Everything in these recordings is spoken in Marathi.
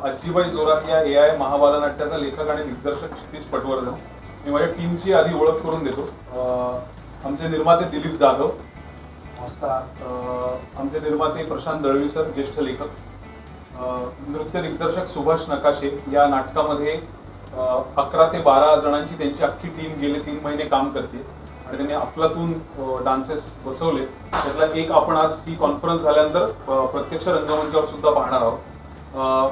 आजीबाई जोरात या AI महाबालनाट्याचा लेखक आणि दिग्दर्शक क्षितिज पटवर्धन. मी माझ्या टीमची आधी ओळख करून देतो. आमचे निर्माते दिलीप जाधव, आमचे निर्माते प्रशांत दळवीसर, ज्येष्ठ लेखक. नृत्य दिग्दर्शक सुभाष नकाशे. या नाटकामध्ये 11 ते 12 जणांची त्यांची अख्खी टीम गेले 3 महिने काम करते आणि त्यांनी अफलातून डान्सेस बसवले. त्यातला एक आपण आज ही कॉन्फरन्स झाल्यानंतर प्रत्यक्ष रंगमंचावर सुद्धा पाहणार आहोत.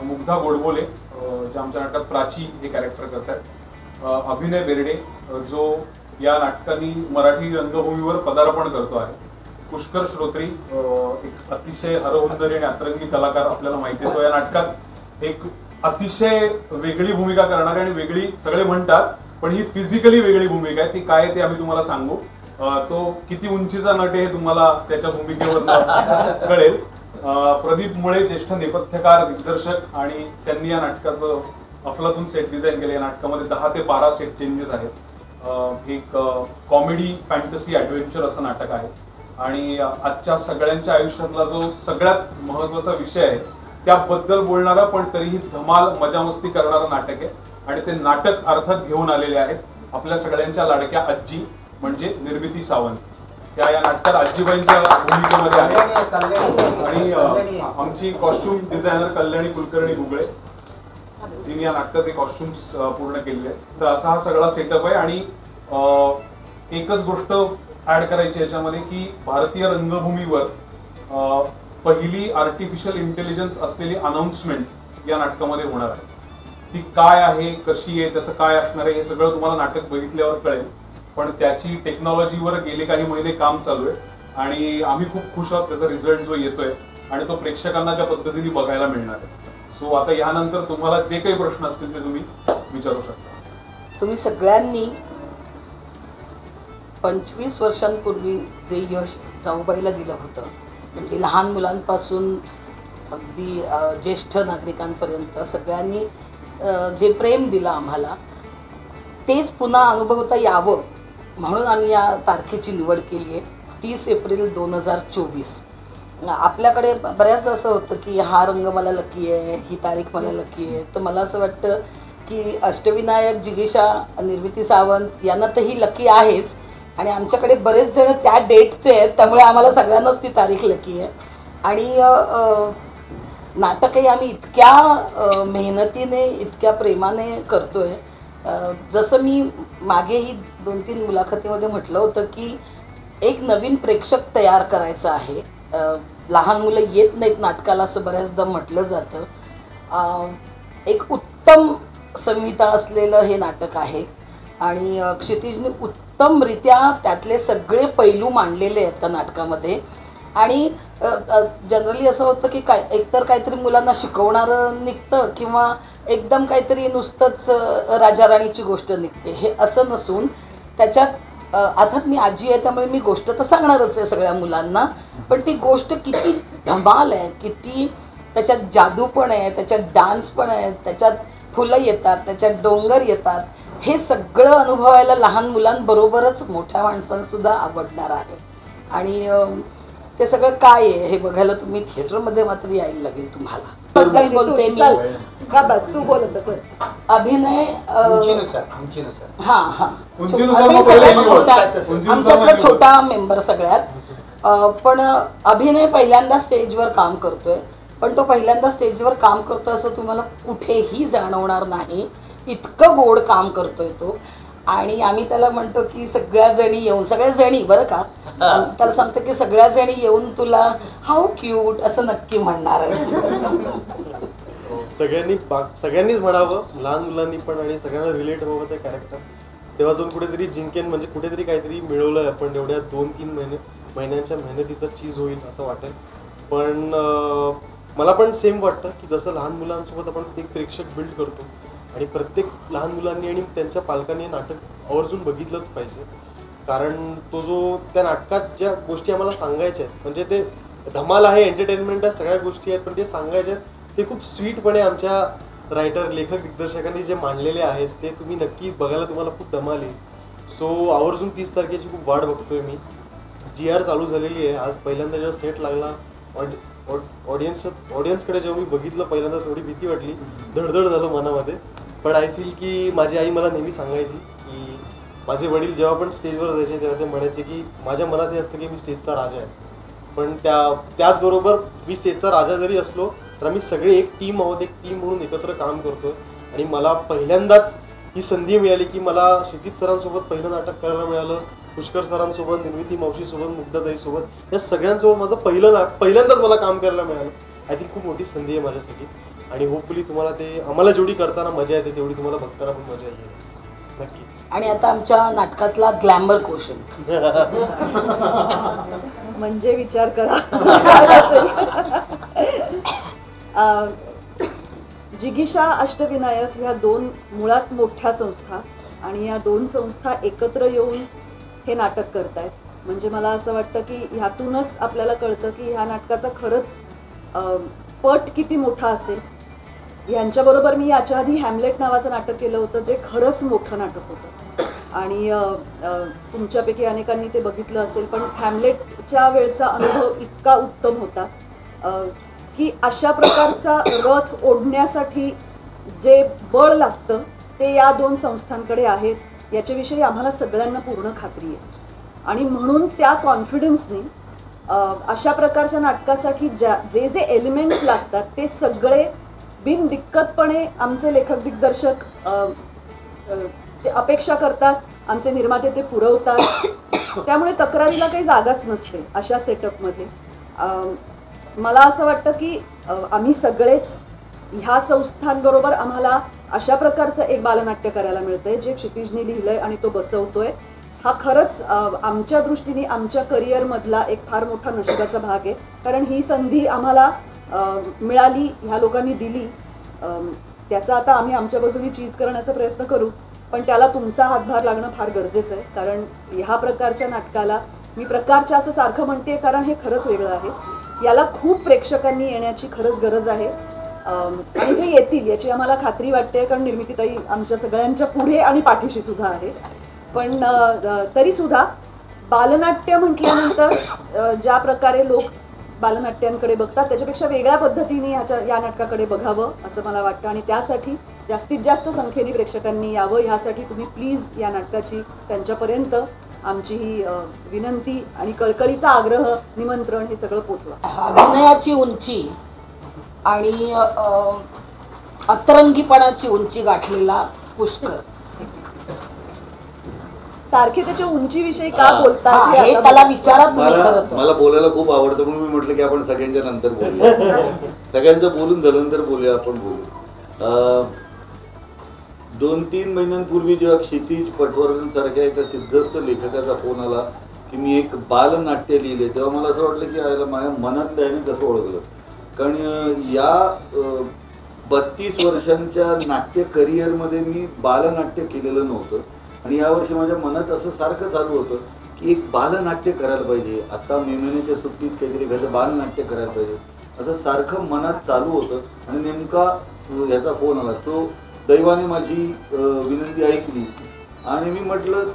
मुग्धा गोडबोले जे आमच्या नाटकात प्राची हे कॅरेक्टर करतात. अभिनय बेर्डे जो या नाटकाने मराठी रंगभूमीवर पदार्पण करतो आहे. पुष्कर श्रोत्री एक अतिशय हरहुन्नरी आणि अतरंगी कलाकार आपल्याला माहिती आहे. तो या नाटकात एक अतिशय वेगळी भूमिका करणारे आणि वेगळी सगळे म्हणतात पण ही फिजिकली वेगळी भूमिका आहे. ती काय ते आम्ही तुम्हाला सांगू. तो किती उंचीचा नट आहे हे तुम्हाला त्याच्या भूमिकेवर कळेल. प्रदीप मुळे ज्येष्ठ नेपथ्यकार दिग्दर्शक आणि त्यांनी या नाटकाचं अफलातून सेट डिझाईन केलं. या नाटकामध्ये 10 ते 12 सेट चेंजेस आहेत. एक कॉमेडी फॅन्टसी ॲडव्हेंचर असं नाटक आहे आणि आजच्या सगळ्यांच्या आयुष्यातला जो सगळ्यात महत्वाचा विषय आहे त्याबद्दल बोलणारा पण तरीही धमाल मजा मस्ती करणारं नाटक आहे. आणि ते नाटक अर्थात घेऊन आलेले आहेत आपल्या सगळ्यांच्या लाडक्या आजी म्हणजे निर्मिती सावंत. त्या या नाटकात आजीबाईंच्या भूमिकेमध्ये आहेत आणि आमची कॉस्ट्युम डिझायनर कल्याणी कुलकर्णी गुगळे तिने या नाटकाचे कॉस्ट्युम्स पूर्ण केलेले आहेत. तर असा हा सगळा सेटअप आहे आणि एकच गोष्ट ऍड करायची याच्यामध्ये की भारतीय रंगभूमीवर पहिली आर्टिफिशियल इंटेलिजन्स असलेली अनाउन्समेंट या नाटकामध्ये होणार आहे. ती काय आहे, कशी आहे, त्याचं काय असणार आहे हे सगळं तुम्हाला नाटक बघितल्यावर कळेल. पण त्याची टेक्नॉलॉजीवर गेले काही महिने काम चालू आहे आणि आम्ही खूप खुश आहोत त्याचा रिझल्ट जो येतोय आणि तो प्रेक्षकांना ज्या पद्धतीने बघायला मिळणार आहे. सो आता यानंतर तुम्हाला जे काही प्रश्न असतील ते तुम्ही विचारू शकता. तुम्ही सगळ्यांनी 25 वर्षांपूर्वी जे यश जाऊबाईला दिलं होतं म्हणजे लहान मुलांपासून अगदी ज्येष्ठ नागरिकांपर्यंत सगळ्यांनी जे प्रेम दिलं आम्हाला तेच पुन्हा अनुभवता यावं म्हणून आम्ही या तारखेची निवड केली आहे. 30 एप्रिल 2024. आपल्याकडे बऱ्याचदा असं होतं की हा रंग मला लकी आहे, ही तारीख मला लकी आहे. तर मला असं वाटतं की अष्टविनायक जिगीषा निर्मिती सावंत यांना तर ही लकी आहेच आणि आमच्याकडे बरेच जण त्या डेटचे आहेत त्यामुळे आम्हाला सगळ्यांनाच ती तारीख लकी आहे. आणि नाटकही आम्ही इतक्या मेहनतीने इतक्या प्रेमाने करतोय. जसं मी मागेही 2-3 मुलाखतीमध्ये म्हटलं होतं की एक नवीन प्रेक्षक तयार करायचं आहे. लहान मुलं येत नाहीत नाटकाला असं बऱ्याचदा म्हटलं जातं. एक उत्तम संहिता असलेलं हे नाटक आहे आणि क्षितिजने उत्तमरित्या त्यातले सगळे पैलू मांडलेले आहेत त्या नाटकामध्ये. आणि जनरली असं होतं की एकतर काहीतरी मुलांना शिकवणारं निघतं किंवा एकदम काहीतरी नुसतंच राजा राणीची गोष्ट निघते. हे असं नसून त्याच्यात अर्थात मी आजी आहे त्यामुळे मी गोष्ट तर सांगणारच आहे सगळ्या मुलांना पण ती गोष्ट किती धमाल आहे, किती त्याच्यात जादू पण आहे, त्याच्यात डान्स पण आहे, त्याच्यात फुलं येतात, त्याच्यात डोंगर येतात. हे सगळं अनुभवायला लहान मुलांबरोबरच मोठ्या माणसांसुद्धा आवडणार आहे. आणि ते सगळं काय आहे हे बघायला तुम्ही थिएटरमध्ये मात्र यायला लागेल तुम्हाला. बोलते मी का बस तू बोलत बस. अभिनय हा हा आमच्यातला आमच्यातला छोटा मेंबर सगळ्यात. पण अभिनय पहिल्यांदा स्टेजवर काम करतोय पण तो पहिल्यांदा स्टेजवर काम करतोय असं तुम्हाला कुठेही जाणवणार नाही. इतकं गोड काम करतोय तो. आणि आम्ही त्याला म्हणतो की सगळ्या जणी येऊन, सगळ्या जणी बरं का, त्याला सांगतो की सगळ्या जणी येऊन तुला हाऊ क्यूट असं नक्की म्हणणार आहे. सगळ्यांनीच म्हणावं, लहान मुलांनी पण आणि सगळ्यांना रिलेट व्हावं ते कॅरेक्टर. तेव्हा जाऊन कुठेतरी जिंकेन म्हणजे कुठेतरी काहीतरी मिळवलंय आपण एवढ्या 2-3 महिन्यांच्या मेहनतीचं चीज होईल असं वाटेल. पण मला पण सेम वाटतं की जसं लहान मुलांसोबत आपण एक प्रेक्षक बिल्ड करतो आणि प्रत्येक लहान मुलांनी आणि त्यांच्या पालकांनी नाटक आवर्जून बघितलंच पाहिजे. कारण तो जो त्या नाटकात ज्या गोष्टी आम्हाला सांगायच्या आहेत म्हणजे ते धमाल आहे, एंटरटेनमेंट आहे, सगळ्या गोष्टी आहेत पण ते सांगायच्या ते खूप स्वीटपणे आमच्या रायटर लेखक दिग्दर्शकांनी जे मांडलेले आहेत ते तुम्ही नक्की बघायला तुम्हाला खूप धमाल येईल. सो आवर्जून 30 तारखेची खूप वाट बघतोय मी. GR चालू झालेली आहे. आज पहिल्यांदा जेव्हा सेट लागला ऑडियन्सकडे जेव्हा मी बघितलं पहिल्यांदा थोडी भीती वाटली, धडधड झालं मनामध्ये. पण आय फील की माझी आई मला नेहमी सांगायची की माझे वडील जेव्हा पण स्टेजवर जायचे तेव्हा ते म्हणायचे की माझ्या मनात हे असतं की मी स्टेजचा राजा आहे, पण त्याचबरोबर मी स्टेजचा राजा जरी असलो तर आम्ही सगळे एक टीम आहोत, एक टीम म्हणून एकत्र काम करतोय. आणि मला पहिल्यांदाच ही संधी मिळाली की मला क्षितिज सरांसोबत पहिलं नाटक करायला मिळालं, पुष्कर सरांसोबत, निर्मिती मावशीसोबत, मुग्धाताईसोबत, या सगळ्यांसोबत माझं पहिल्यांदाच मला काम करायला मिळालं. आय थिंक खूप मोठी संधी आहे माझ्यासाठी. आणि होपफुली तुम्हाला ते आम्हाला जेवढी करताना मजा येते तेवढी तुम्हाला बघताना पण मजा येईल नक्कीच. आणि आता आमच्या नाटकातला ग्लॅमर क्वेश्चन म्हणजे विचार करा. जिगीषा अष्टविनायक ह्या दोन मुळात मोठ्या संस्था आणि या दोन संस्था एकत्र येऊन हे नाटक करतायत. म्हणजे मला असं वाटतं की ह्यातूनच आपल्याला कळतं की ह्या नाटकाचा खरंच पट किती मोठा असेल. ह्यांच्याबरोबर मी याच्या आधी हॅमलेट नावाचं नाटक केलं होतं, जे खरंच मोठं नाटक होतं आणि तुमच्यापैकी अनेकांनी ते बघितलं असेल. पण हॅमलेटच्या वेळचा अनुभव इतका उत्तम होता की अशा प्रकारचा रथ ओढण्यासाठी जे बळ लागतं ते या दोन संस्थांकडे आहेत याच्याविषयी आम्हाला सगळ्यांना पूर्ण खात्री आहे. आणि म्हणून त्या कॉन्फिडन्सनी अशा प्रकारच्या नाटकासाठी जे जे एलिमेंट्स लागतात ते सगळे बिनदिक्कतपणे आमचे लेखक दिग्दर्शक ते अपेक्षा करतात, आमचे निर्माते ते पुरवतात. त्यामुळे तक्रारीला काही जागाच नसते अशा सेटअपमध्ये. मला असं वाटतं की आम्ही सगळेच ह्या संस्थांबरोबर आम्हाला अशा प्रकारचं एक बालनाट्य करायला मिळतंय जे क्षितिजने लिहिलंय आणि तो बसवतोय. हा खरंच आमच्या दृष्टीने आमच्या करिअरमधला एक फार मोठा नशिबाचा भाग आहे. कारण ही संधी आम्हाला मिळाली, ह्या लोकांनी दिली. त्याचा आता आम्ही आमच्या बाजूने चीज करण्याचा प्रयत्न करू, पण त्याला तुमचा हातभार लागणं फार गरजेचं आहे. कारण ह्या प्रकारच्या नाटकाला मी प्रकारच्या असं सारखं म्हणते कारण हे खरंच वेगळं आहे. याला खूप प्रेक्षकांनी येण्याची खरंच गरज आहे आणि जे येतील याची आम्हाला खात्री वाटते. कारण निर्मितीताई आमच्या सगळ्यांच्या पुढे आणि पाठीशी सुद्धा आहे. पण तरी सुद्धा बालनाट्य म्हटल्यानंतर ज्या प्रकारे लोक बालनाट्यांकडे बघतात त्याच्यापेक्षा वेगळ्या पद्धतीने या नाटकाकडे बघावं असं मला वाटतं. आणि त्यासाठी जास्तीत जास्त संख्येने प्रेक्षकांनी यावं, ह्यासाठी तुम्ही प्लीज या नाटकाची त्यांच्यापर्यंत आमची ही विनंती आणि कळकळीचा आग्रह, निमंत्रण हे सगळं पोचवा. अभिनयाची उंची आणि अतरंगीपणाची उंची गाठलेला पुष्कर सारखे त्याच्या उंचीविषयी का बोलतात हे त्याला विचारा तुम्ही. मला बोलायला खूप आवडतं म्हणून मी म्हटलं की आपण सगळ्यांच्या नंतर बोलूया. सगळ्यांचं बोलून झाल्यानंतर बोलूया, आपण बोलू. 2-3 महिन्यांपूर्वी जेव्हा क्षितिज पटवर्धन सारख्या एका सिद्धस्थ लेखकाचा फोन आला की मी एक बालनाट्य लिहिले, तेव्हा मला असं वाटलं की याला माझ्या मनात त्याने कसं ओळखलं. कारण या 32 वर्षांच्या नाट्य करिअरमध्ये मी बालनाट्य केलेलं नव्हतं. आणि यावर्षी माझ्या मनात असं सारखं चालू होतं की एक बालनाट्य करायला पाहिजे, आता मे महिन्याच्या सुट्टीत काहीतरी एखादं बालनाट्य करायला पाहिजे असं सारखं मनात चालू होतं. आणि नेमका ह्याचा फोन आला. तो दैवाने माझी विनंती ऐकली आणि मी म्हटलं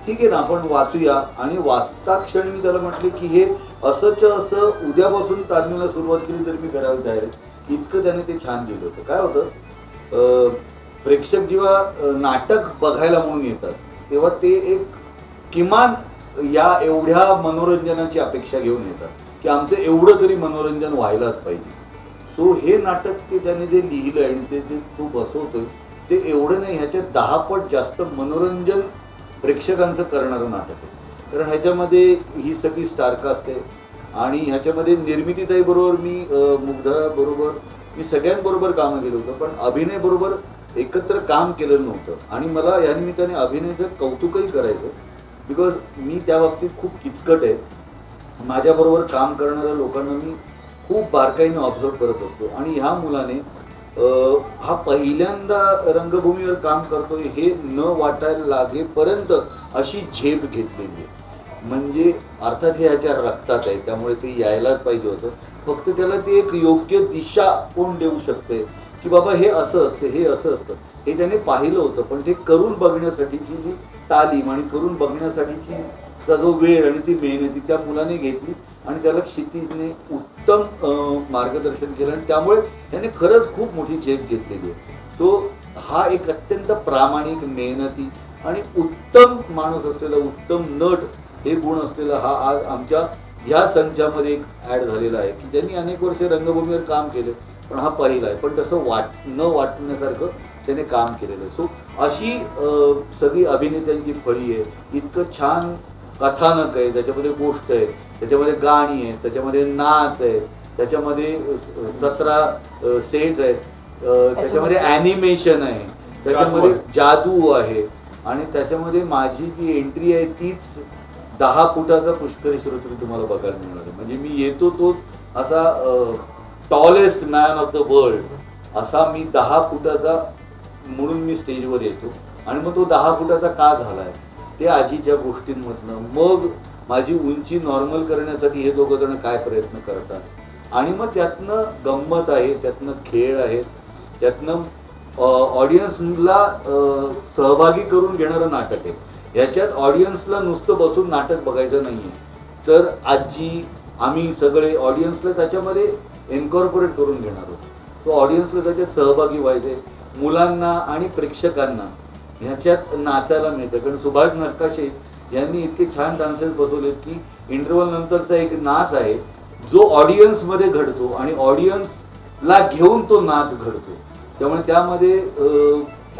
ठीक आहे ना, आपण वाचूया. आणि वाचता क्षणी मी त्याला म्हटले की हे असंच्या असं उद्यापासून तालमीला सुरुवात केली तरी मी करायला तयार आहे. इतकं त्याने ते छान केलं होतं. काय होतं, प्रेक्षक जेव्हा नाटक बघायला म्हणून येतात तेव्हा ते एक किमान या एवढ्या मनोरंजनाची अपेक्षा घेऊन येतात की आमचं एवढं तरी मनोरंजन व्हायलाच पाहिजे. सो हे नाटक ते त्याने जे लिहिलं आणि ते जे तो बसवतोय ते एवढं नाही, ह्याच्यात 10 पट जास्त मनोरंजन प्रेक्षकांचं करणारं नाटक आहे. कारण ह्याच्यामध्ये ही सगळी स्टारकास्ट आहे आणि ह्याच्यामध्ये निर्मितीताई बरोबर मी, मुग्धा बरोबर मी सगळ्यांबरोबर कामं केलं होतं, पण अभिनय बरोबर एकत्र काम केलं नव्हतं. आणि मला या निमित्ताने अभिनयाचं कौतुकही करायचं, बिकॉज मी त्या बाबतीत खूप किचकट आहे. माझ्याबरोबर काम करणाऱ्या लोकांना मी खूप बारकाईने ऑब्झर्व करत असतो. आणि ह्या मुलाने हा पहिल्यांदा रंगभूमीवर काम करतोय हे न वाटायला लागेपर्यंत अशी झेप घेतलेली आहे. म्हणजे अर्थात हे ह्याच्या रक्तात आहे, त्यामुळे ते यायलाच पाहिजे होतं. फक्त त्याला ती एक योग्य दिशा कोण देऊ शकते की बाबा हे असं असतं, हे असं असतं, हे त्याने पाहिलं होतं. पण ते करून बघण्यासाठीची जी तालीम आणि करून बघण्यासाठीची चा जो वेळ आणि ती मेहनती त्या मुलाने घेतली आणि त्याला क्षितिजने उत्तम मार्गदर्शन केलं आणि त्यामुळे त्याने खरंच खूप मोठी झेप घेतलेली आहे. तो हा एक अत्यंत प्रामाणिक, मेहनती आणि उत्तम माणूस असलेला, उत्तम नट हे गुण असलेला हा आज आमच्या ह्या संचामध्ये एक ॲड झालेला आहे की ज्यांनी अनेक वर्षे रंगभूमीवर काम केले, पण हा पहिला आहे. पण तसं न वाटण्यासारखं त्याने काम केलेलं आहे. सो अशी सगळी अभिनेत्यांची फळी आहे. इतकं छान कथानक आहे, त्याच्यामध्ये गोष्ट आहे, त्याच्यामध्ये गाणी आहेत, त्याच्यामध्ये नाच आहे, त्याच्यामध्ये 17 सेट आहेत, त्याच्यामध्ये ॲनिमेशन आहे, त्याच्यामध्ये जादू आहे आणि त्याच्यामध्ये माझी जी एंट्री आहे तीच 10 फुटाचा पुष्करी श्रोत्री तुम्हाला बघायला मिळणार आहे. म्हणजे मी येतो तो असा tallest man of the world असा मी 10 फुटाचा म्हणून मी स्टेजवर येतो आणि मग तो 10 फुटाचा का झालाय ते आजीच्या गोष्टींमधनं, मग माझी उंची नॉर्मल करण्यासाठी हे दोघं जण काय प्रयत्न करतात आणि मग त्यातनं गंमत आहे, त्यातनं खेळ आहे, त्यातनं ऑडियन्सला सहभागी करून घेणारं नाटक आहे. याच्यात ऑडियन्सला नुसतं बसून नाटक बघायचं नाहीये, तर आजी आम्ही सगळे ऑडियन्सला त्याच्यामध्ये इन्कॉर्पोरेट करून घेणार आहोत. तो ऑडियन्सला त्याच्यात सहभागी व्हायचे, मुलांना आणि प्रेक्षकांना ह्याच्यात नाचायला मिळतं. कारण सुभाष नकाशे यांनी इतके छान डान्सेस बसवलेत की इंटरव्हल नंतरचा एक नाच आहे जो ऑडियन्समध्ये घडतो आणि ऑडियन्सला घेऊन तो नाच घडतो. त्यामुळे त्यामध्ये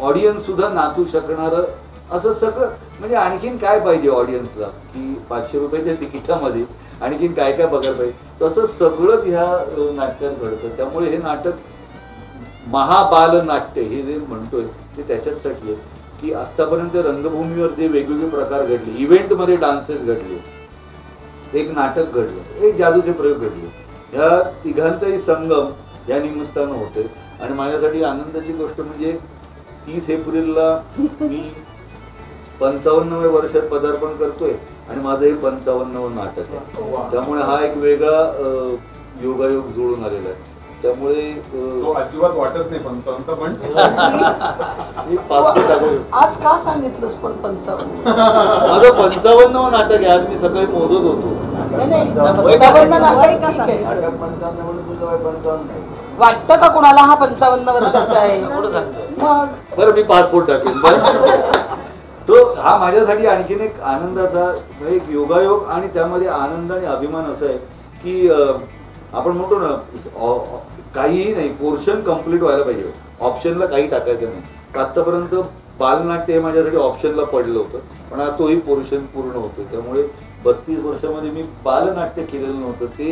ऑडियन्स सुद्धा नाचू शकणारं असं सगळं, म्हणजे आणखीन काय पाहिजे ऑडियन्सला की 500 रुपयाच्या तिकिटामध्ये आणखीन काय काय बघायला पाहिजे, तसं सगळंच ह्या नाटकात घडतं. त्यामुळे हे नाटक महाबालनाट्य हे जे म्हणतोय ते त्याच्याचसाठी आहे की आत्तापर्यंत रंगभूमीवर जे वेगवेगळे प्रकार घडले, इव्हेंटमध्ये डान्सेस घडले, एक नाटक घडलं, एक जादूचे प्रयोग घडले, ह्या तिघांचाही संगम या निमित्तानं होते. आणि माझ्यासाठी आनंदाची गोष्ट म्हणजे 30 एप्रिलला मी 55व्या वर्षात पदार्पण करतोय आणि माझं हे 55वं नाटक आहे. त्यामुळे हा एक वेगळा योगायोग जुळून आलेला आहे. त्यामुळे तो अजिबात वाटत नाही 55चा, पण आज का सांगितलंस पण 55? माझं 55वं नाटक आहे. आज मी सकाळी मोजत होतो. वाटतं का कुणाला हा 55 वर्षाचा आहे? बरं मी पासपोर्ट टाकेन. तो हा माझ्यासाठी आणखीन एक आनंदाचा एक योगायोग आणि त्यामध्ये आनंद आणि अभिमान असा आहे की आपण म्हणतो ना काहीही नाही, पोर्शन कम्प्लीट व्हायला पाहिजे, ऑप्शनला काही टाकायचं नाही. आतापर्यंत बालनाट्य हे माझ्यासाठी ऑप्शनला पडलं होतं, पण आता तोही पोर्शन पूर्ण होतो. त्यामुळे 32 वर्षामध्ये मी बालनाट्य केलेलं नव्हतं, ते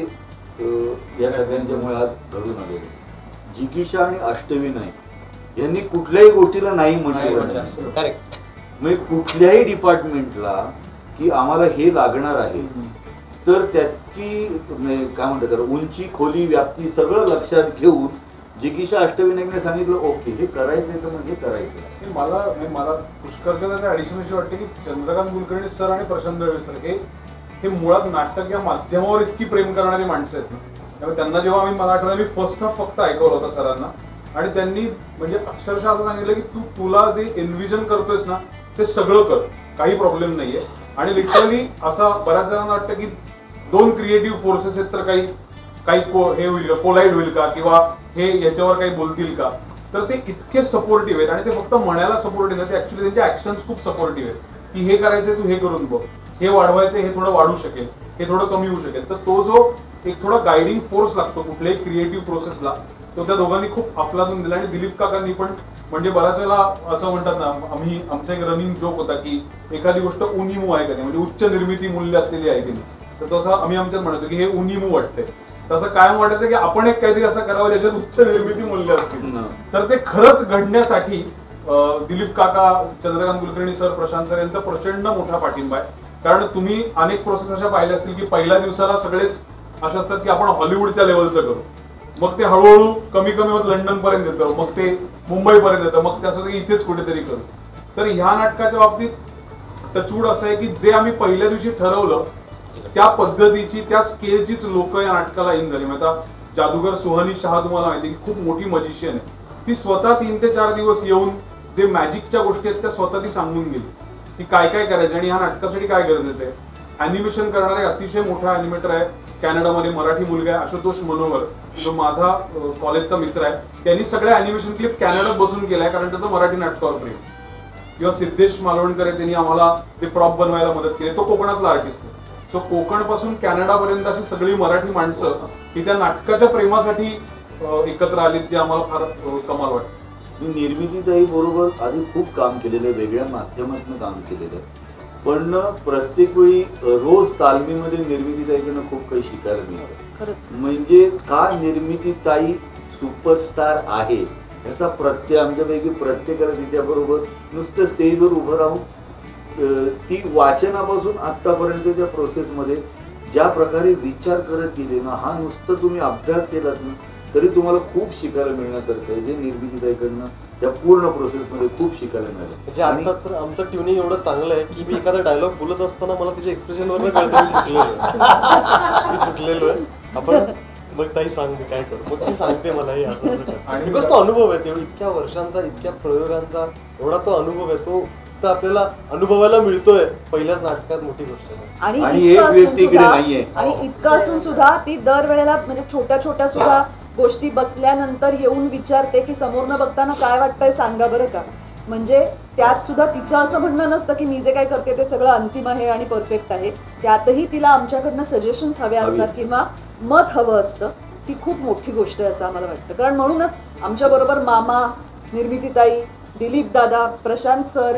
या सगळ्यांच्यामुळे आज घडून आलेलं. जिगीषा आणि अष्टविनायक यांनी कुठल्याही गोष्टीला नाही म्हटलं, म्हणजे कुठल्याही डिपार्टमेंटला की आम्हाला हे लागणार आहे तर त्याची काय म्हणतात तर उंची, खोली, व्याप्ती सगळं लक्षात घेऊन जिगीषा अष्टविनायकने सांगितलं ओके हे करायचंय तर मग हे करायचं. मला पुष्करच्या ऍडिशन अशी वाटते की चंद्रकांत कुलकर्णी सर आणि प्रशांत दळवे सर हे मुळात नाटक या माध्यमावर इतकी प्रेम करणारी माणसं आहेत ना. त्यामुळे त्यांना जेव्हा मला आठवलं मी फर्स्ट हाफ फक्त ऐकवलं होता सरांना आणि त्यांनी म्हणजे अक्षरशः असं सांगितलं की तुला जे एन्व्हिजन करतोयस ना ते सगळं कर, काही प्रॉब्लेम नाहीये. आणि लिटरली असं बऱ्याच जणांना वाटतं की 2 क्रिएटिव्ह फोर्सेस आहेत तर काही हे होईल का, कोलाइड होईल का किंवा हे याच्यावर काही बोलतील का, तर ते इतके सपोर्टिव्ह आहेत. आणि ते फक्त म्हणायला सपोर्टिव्ह नाही, ते ऍक्च्युअली त्यांचे ऍक्शन्स खूप सपोर्टिव्ह आहेत की हे करायचंय तू हे करून बघ, हे वाढवायचं हे थोडं वाढू शकेल, हे थोडं कमी होऊ शकेल. तर तो जो एक थोडा गायडिंग फोर्स लागतो कुठल्याही क्रिएटिव्ह प्रोसेसला तो त्या दोघांनी खूप अफलातून दिला. आणि दिलीप काकांनी पण म्हणजे बऱ्याच वेळेला असं म्हणतात ना, आमचा एक रनिंग जोक होता की एखादी गोष्ट उनिमू आहे का नाही, म्हणजे उच्च निर्मिती मूल्य असलेली आहे की नाही, तर तसं आम्ही आमच्यात म्हणतो की हे उनिमू वाटतंय. तसं कायम वाटायचं की आपण एक काहीतरी असं करावं ज्याच्यात उच्च निर्मिती मूल्य असतील. तर ते खरंच घडण्यासाठी दिलीप काका, चंद्रकांत कुलकर्णी सर, प्रशांत सर यांचा प्रचंड मोठा पाठिंबा आहे. कारण तुम्ही अनेक प्रोसेस अशा पाहिल्या असतील की पहिल्या दिवसाला सगळेच असं असतात की आपण हॉलिवूडच्या लेवलचं करू, मग ते हळूहळू कमी कमी होत लंडन पर्यंत येतं, मग ते मुंबई पर्यंत येतं, मग त्यासाठी इथेच कुठेतरी करू. तर ह्या नाटकाच्या बाबतीत टचवूड असं आहे की जे आम्ही पहिल्या दिवशी ठरवलं त्या पद्धतीची त्या स्केलचीच लोक या नाटकाला इन झाली. आता जादूगर सुहानी शहा तुम्हाला माहिती की खूप मोठी मजिशियन आहे, ती स्वतः 3 ते 4 दिवस येऊन जे मॅजिकच्या गोष्टी आहेत त्या स्वतः ती सांगून गेली की काय काय करायचं आणि ह्या नाटकासाठी काय गरजेचं आहे. अॅनिमेशन करणारा एक अतिशय मोठा अॅनिमेटर आहे कॅनडामध्ये मराठी मुलगा आहे आशुतोष मनोहर, जो माझा कॉलेजचा मित्र आहे. त्यांनी सगळ्या अॅनिमेशन क्लिप कॅनडात बसून केलाय कारण त्याचं मराठी नाटकावर प्रेम. किंवा सिद्धेश मालवणकर आहे, त्यांनी आम्हाला ते प्रॉप बनवायला मदत केली. तो कोकणातला आर्टिस्ट आहे. सो कोकण पासून कॅनडापर्यंत अशी सगळी मराठी माणसं ही त्या नाटकाच्या प्रेमासाठी एकत्र आलीत, जे आम्हाला फार कमाल वाटतं. मी निर्मितीताई बरोबर आधी खूप काम केलेलं आहे, वेगळ्या माध्यमातून काम केलेलं आहे, पण प्रत्येक वेळी रोज तालमीमध्ये निर्मितीताईकडनं खूप काही शिकायला मिळतं. खरंच म्हणजे का निर्मितीताई सुपरस्टार आहे याचा आमच्यापैकी प्रत्येकाला तिच्याबरोबर नुसतं स्टेजवर उभं राहून ती वाचनापासून आतापर्यंतच्या प्रोसेसमध्ये ज्या प्रकारे विचार करत गेले ना, हा नुसतं तुम्ही अभ्यास केलात ना तरी तुम्हाला खूप शिकायला मिळण्यासारखं आहे, जे निर्मितीताईकडनं त्या पूर्ण प्रोसेसमध्ये खूप शिकायला मिळालं. म्हणजे आता तर आमचं ट्युनिंग एवढं चांगलं आहे की मी एखादा डायलॉग बोलत असताना मला तिच्या एक्सप्रेशनवर कळतं मी चुकलेलो आहे. आपण मग ताई सांगते काय करू, मग ती सांगते मला हे असं आणि बिकॉज तो अनुभव आहे तेवढा इतक्या वर्षांचा, इतक्या प्रयोगांचा एवढा तो अनुभव आहे, तो तर आपल्याला अनुभवायला मिळतोय पहिल्याच नाटकात, मोठी गोष्ट आहे. आणि एक व्यक्ती इकडे नाहीये. आणि इतकं असून सुद्धा ती दरवेळेला म्हणजे छोट्या छोट्या सुद्धा गोष्टी बसल्यानंतर येऊन विचारते की समोरनं बघताना काय वाटतंय सांगा बरं का. म्हणजे त्यात सुद्धा तिचं असं म्हणणं नसतं की मी जे काय करते ते सगळं अंतिम आहे आणि परफेक्ट आहे. त्यातही तिला आमच्याकडनं सजेशन्स हवे असतात किंवा मत हवं असतं. ती खूप मोठी गोष्ट आहे असं आम्हाला वाटतं. कारण म्हणूनच आमच्याबरोबर मामा, निर्मितीताई, दिलीप दादा, प्रशांत सर,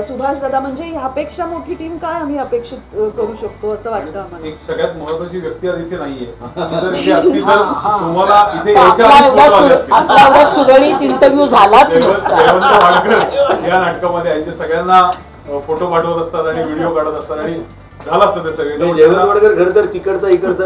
सुभाष दादा, म्हणजे ह्यापेक्षा मोठी टीम काय आम्ही अपेक्षित करू शकतो असं वाटतं आम्हाला. एक सगळ्यात महत्वाची व्यक्ती आज इथे नाहीये. जर इथे असती तर तुम्हाला इथे यायच्या आधी फोटो आले असते. आपला सुरळीत इंटरव्ह्यू झालाच नसता. जयवंत वाडकर या नाटकामध्ये यांचे सगळ्यांना फोटो पाठवत असतात आणि व्हिडिओ काढत असतात आणि झालं असतं ते सगळे. जयवंत वाडकर घर तर तिकडचा इकडचा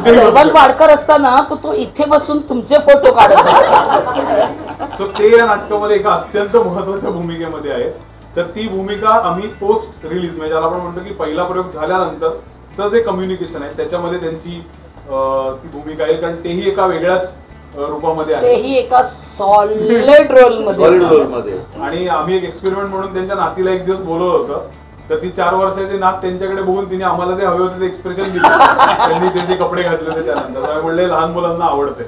जयवंत वाडकर असताना तो इथे बसून तुमचे फोटो काढत असतो. सो ते या नाटकामध्ये एका अत्यंत महत्वाच्या भूमिकेमध्ये आहे. तर ती भूमिका आम्ही पोस्ट रिलीज म्हणजे ज्याला आपण म्हणतो की पहिला प्रयोग झाल्यानंतरचं जे कम्युनिकेशन आहे त्याच्यामध्ये त्यांची ती भूमिका आहे. कारण तेही एका वेगळ्याच रूपामध्ये आहे, तेही एका सॉलिड रोलमध्ये. आणि आम्ही एक एक्सपेरिमेंट म्हणून त्यांच्या नातीला एक दिवस बोलवलं होतं. तर ती 4 वर्षाची नात त्यांच्याकडे बघून तिने आम्हाला जे हवे होते ते एक्सप्रेशन दिले. त्यांनी त्याचे कपडे घातले होते त्यानंतर म्हणले लहान मुलांना आवडते.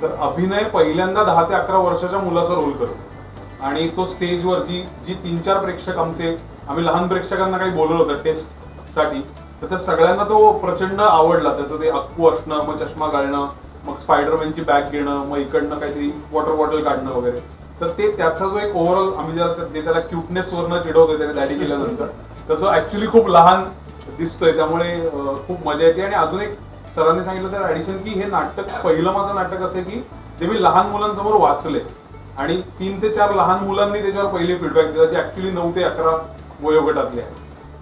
तर अभिनय पहिल्यांदा 10 ते 11 वर्षाच्या मुलाचा रोल करतो आणि तो स्टेजवर जी 3-4 प्रेक्षक आम्ही लहान प्रेक्षकांना काही बोलवलं होतं टेस्ट साठी, तर त्या सगळ्यांना तो प्रचंड आवडला. त्याचं ते अक्कू असणं, मग चष्मा घालणं, मग स्पायडरमॅनची बॅग घेणं, मग इकडनं काहीतरी वॉटर बॉटल काढणं वगैरे. तर ते त्याचा जो एक ओव्हरऑल आम्ही जे त्याला क्यूटनेस वरनं चिडवतोय त्याने दाढी केल्यानंतर, तर तो ऍक्च्युली खूप लहान दिसतोय. त्यामुळे खूप मजा येते. आणि अजून एक सरांनी सांगितलं तर ऍडिशन की हे नाटक पहिलं माझं नाटक असं आहे की जे मी लहान मुलांसमोर वाचले आणि 3 ते 4 लहान मुलांनी त्याच्यावर पहिले फीडबॅक दिला, जे ऍक्च्युली 9 ते 11 वयोगटातले आहे.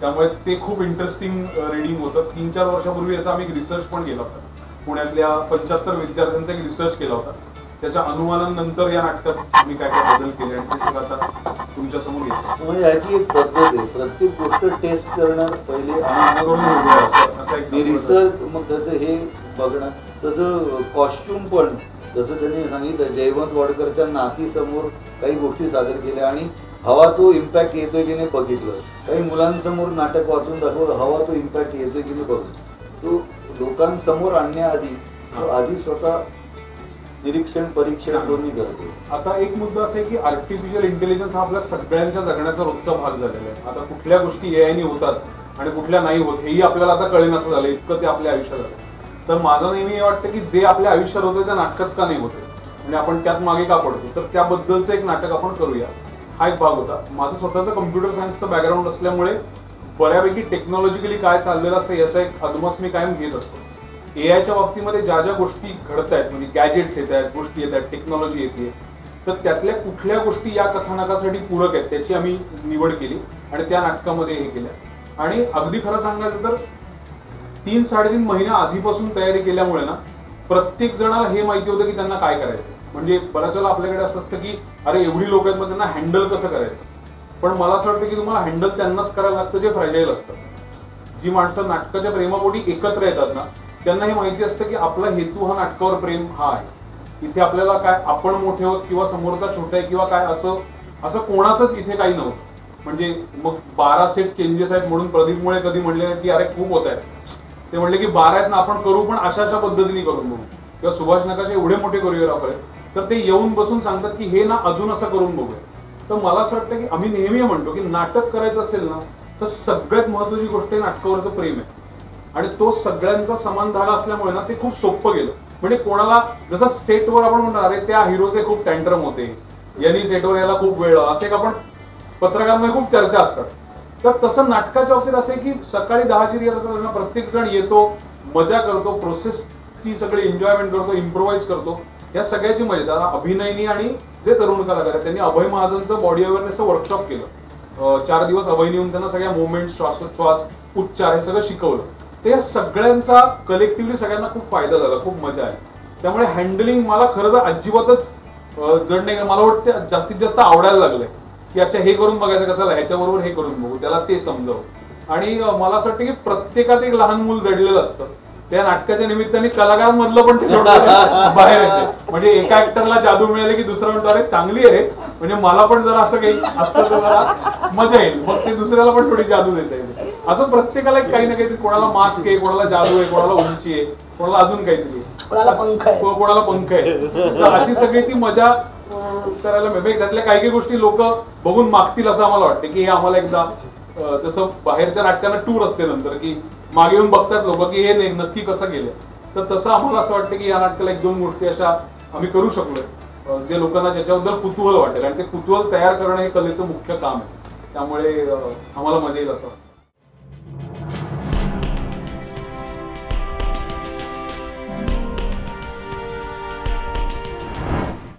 त्यामुळे ते खूप इंटरेस्टिंग रिडिंग होतं. 3-4 वर्षापूर्वी याचा आम्ही रिसर्च पण केला होता. पुण्यातल्या 75 विद्यार्थ्यांचा एक रिसर्च केला होता. त्याच्या अनुमानानंतर या नाटकात आम्ही काय काय बदल केले आणि ते सगळं आता तुमच्या समोर येतं. म्हणजे याची एक पद्धत आहे, प्रत्येक गोष्ट टेस्ट करणार पहिले रिसर्च, मग त्याचं हे बघणार. तसं कॉस्ट्युम पण जसं त्यांनी सांगितलं, जयवंत वाडकरच्या नातीसमोर काही गोष्टी सादर केल्या आणि हवा तो इम्पॅक्ट येतोय की नाही बघितलं. काही मुलांसमोर नाटक वाचून दाखवलं, हवा तो इम्पॅक्ट येतोय की नाही बघितलं. तो लोकांसमोर आणण्याआधी आधी स्वतः निरीक्षण परीक्षण दोन्ही करतो. आता एक मुद्दा असा आहे की आर्टिफिशियल इंटेलिजन्स हा आपल्या सगळ्यांच्या जगण्याचा रोजचा भाग झालेला आहे. आता कुठल्या गोष्टी एआयनी होतात आणि कुठल्या नाही होत हेही आपल्याला आता कळेन असं झालं, इतकं ते आपल्या आयुष्यात आलं. तर माझं नेहमी हे वाटतं की जे आपल्या आयुष्यात होतं त्या नाटकात का नाही होते आणि आपण त्यात मागे का पडतो, तर त्याबद्दलचं एक नाटक आपण करूया. हा एक भाग होता. माझं स्वतःचं कम्प्युटर सायन्सचं बॅकग्राऊंड असल्यामुळे बऱ्यापैकी टेक्नॉलॉजिकली काय चाललेलं असतं याचा एक अदमास मी कायम घेत असतो. एआयच्या बाबतीमध्ये ज्या ज्या गोष्टी घडत आहेत, म्हणजे गॅजेट्स येत आहेत, गोष्टी येत आहेत, टेक्नॉलॉजी येते, तर त्यातल्या कुठल्या गोष्टी या कथानकासाठी पूरक आहेत त्याची आम्ही निवड केली आणि त्या नाटकामध्ये हे केल्या. आणि अगदी खरं सांगायचं तर 3-3.5 महिन्या आधीपासून तयारी केल्यामुळे ना प्रत्येक जणाला हे माहिती होतं की त्यांना काय करायचं. म्हणजे बऱ्याच वेळेला आपल्याकडे असं असतं की अरे एवढी लोक आहेत, मग त्यांना हँडल कसं करायचं. पण मला असं वाटतं की तुम्हाला हँडल त्यांनाच करायला लागतं जे फ्रॅजाईल असतं. जी माणसं नाटकाच्या प्रेमापोटी एकत्र येतात ना त्यांना हे माहिती असतं की आपला हेतू हा नाटकावर प्रेम हा आहे. इथे आपल्याला काय आपण मोठे आहोत किंवा समोरचा छोटा आहे किंवा काय असं कोणाचंच इथे काही नव्हतं. म्हणजे मग 12 सेट चेंजेस आहेत म्हणून प्रदीप मुळे कधी म्हणले की अरे खूप होत आहेत, ते म्हणले की 12 आहेत ना आपण करू, पण अशा पद्धतीने करून बघू. किंवा सुभाष नकाशे एवढे मोठे कोरिओग्राफर आहेत तर ते येऊन बसून सांगतात की हे ना अजून असं करून बघूया. तर मला असं वाटतं की आम्ही नेहमी म्हणतो की नाटक करायचं असेल ना तर सगळ्यात महत्वाची गोष्ट आहे नाटकावरचं प्रेम आहे. आणि तो सगळ्यांचा समान धागा असल्यामुळे ना ते खूप सोपं गेलं. म्हणजे कोणाला जसं सेटवर आपण म्हणणार अरे त्या हिरोचे खूप टँट्रम होते, यांनी सेटवर यायला खूप वेळ, असे एक आपण पत्रकारांमध्ये खूप चर्चा असतात. तर तसं नाटकाच्या बाबतीत असं आहे की सकाळी 10ची रिहर्सल असताना प्रत्येक जण येतो, मजा करतो, प्रोसेसची सगळी एन्जॉयमेंट करतो, इम्प्रोव्हाइज करतो, या सगळ्याची मजा. त्याला अभिनयनी आणि जे तरुण कलाकार आहेत त्यांनी अभय महाजनचं बॉडी अवेअरनेसचं वर्कशॉप केलं. 4 दिवस अभयनी येऊन त्यांना सगळ्या मुवमेंट, श्वासोच्छ्वास, उच्चार हे सगळं शिकवलं. तर या सगळ्यांचा कलेक्टिव्हली सगळ्यांना खूप फायदा झाला, खूप मजा आहे. त्यामुळे हँडलिंग मला खरं तर अजिबातच जड नाही. मला वाटतं जास्तीत जास्त आवडायला लागलंय की अच्छा हे करून बघायचं कसं, ह्याच्याबरोबर हे करून बघू, त्याला ते समजावं. आणि मला असं वाटतं की प्रत्येकात एक लहान मूल दडलेलं असतं. त्या नाटकाच्या निमित्ताने कलाकारांमधलं पण ते बाहेर येते. म्हणजे एका ऍक्टरला जादू मिळाली की दुसरा म्हणतो अरे चांगली आहे, म्हणजे मला पण जरा असं काही असतं तर जरा मजा येईल, मग ते दुसऱ्याला पण थोडी जादू देता येईल. असं प्रत्येकाला काही ना काहीतरी, कोणाला मास्क आहे, कोणाला जादू आहे, कोणाला उंची आहे, कोणाला अजून काहीतरी, कोणाला पंख आहे, कोणाला पंख आहे. तर अशी सगळी ती मजा करायला मिळते. त्यातल्या काही गोष्टी लोक बघून मागतील असं आम्हाला वाटतं की हे आम्हाला एकदा, जसं बाहेरच्या नाटकांना टूर असते नंतर की मागे येऊन बघतात लोक की हे नक्की कसं गेलं, तर तसं आम्हाला असं वाटतं की या नाटकाला 1-2 गोष्टी अशा आम्ही करू शकलो जे लोकांना ज्याच्याबद्दल कुतूहल वाटेल. आणि ते कुतूहल तयार करणं हे कलेचं मुख्य काम आहे. त्यामुळे आम्हाला मजा येईल असं वाटतं.